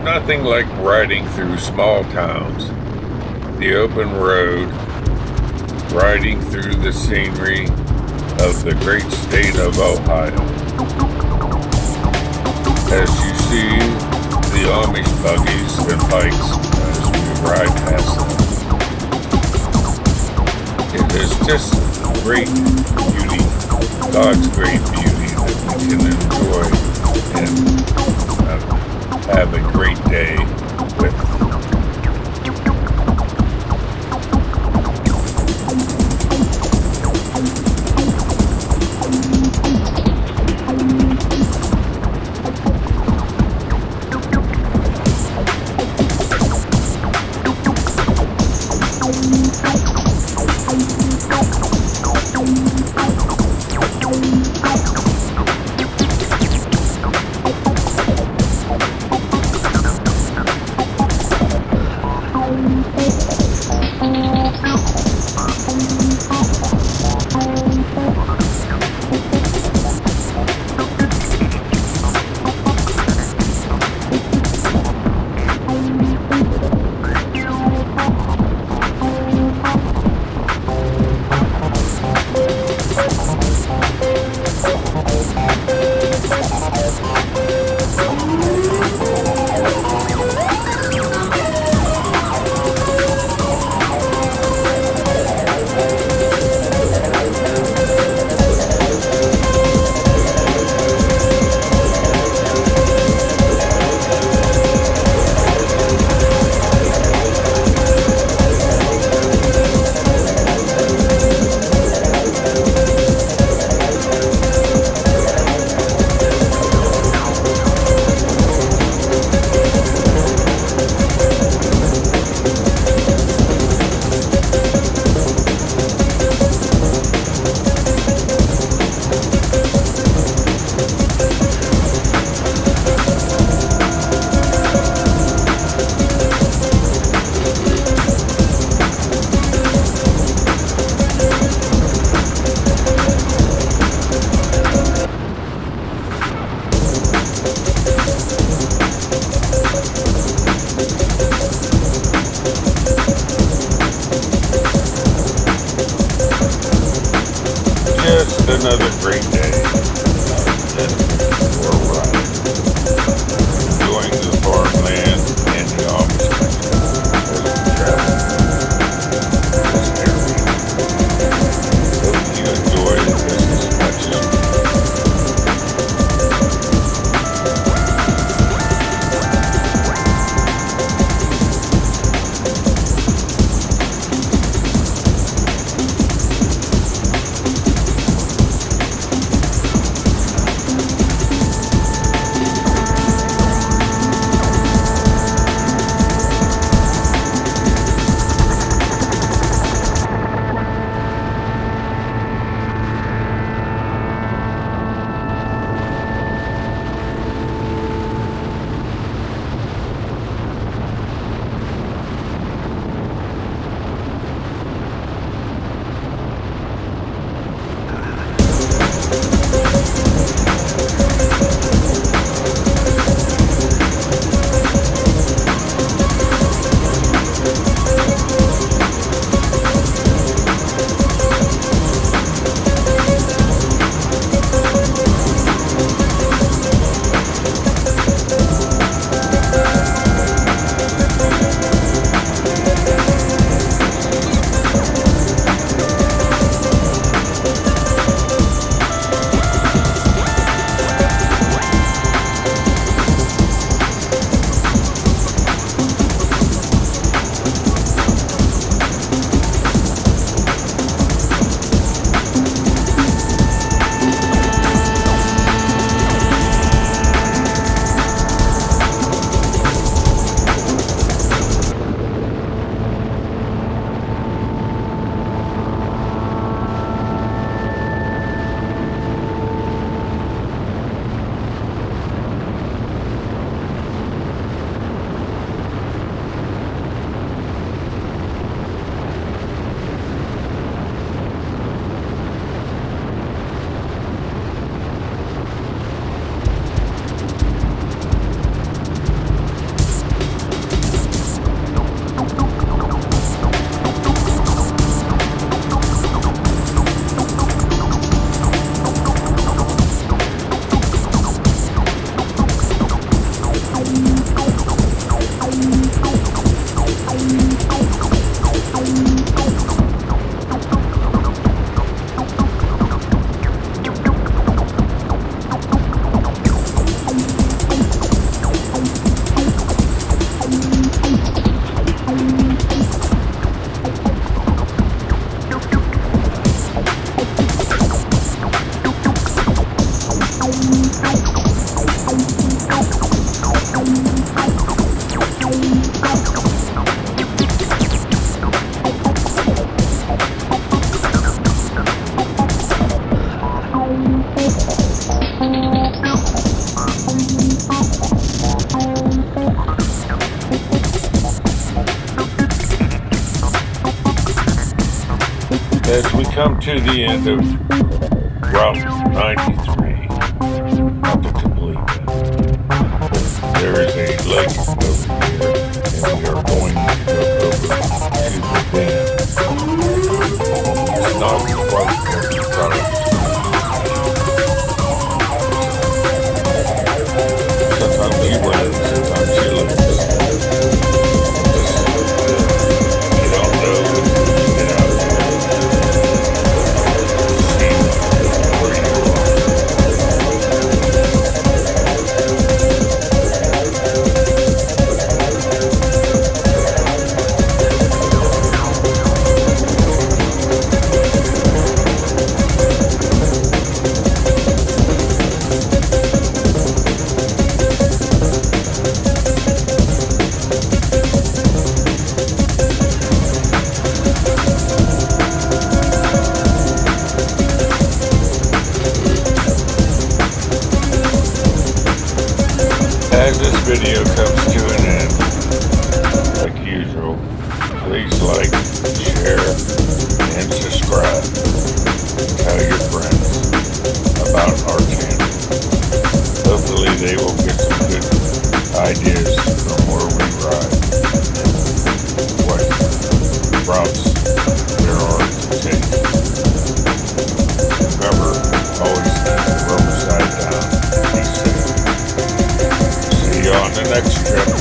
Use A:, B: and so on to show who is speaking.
A: Nothing like riding through small towns, the open road, riding through the scenery of the great state of Ohio. As you see the Amish buggies and bikes as we ride past them, it is just great beauty, God's great beauty that we can enjoy and have a great day with. Just another great day. For a ride. Enjoying the farmland and the Amish country as we travel this area. Hope you enjoy this as much as we As we come to the end of Route 93, not the complete end, there is a lake over here, and we are going to go over to the dam. It's not quite what we thought it was. Sometimes you win, sometimes you lose. You don't know until you get out of here. See where you are. As this video comes to an end, like usual, please like, share, and subscribe. Tell your friends about our channel. Hopefully they will get some good ideas from where we ride and what routes there are to take. Remember, always keep the rubber side down. Be safe. See you on the next trip.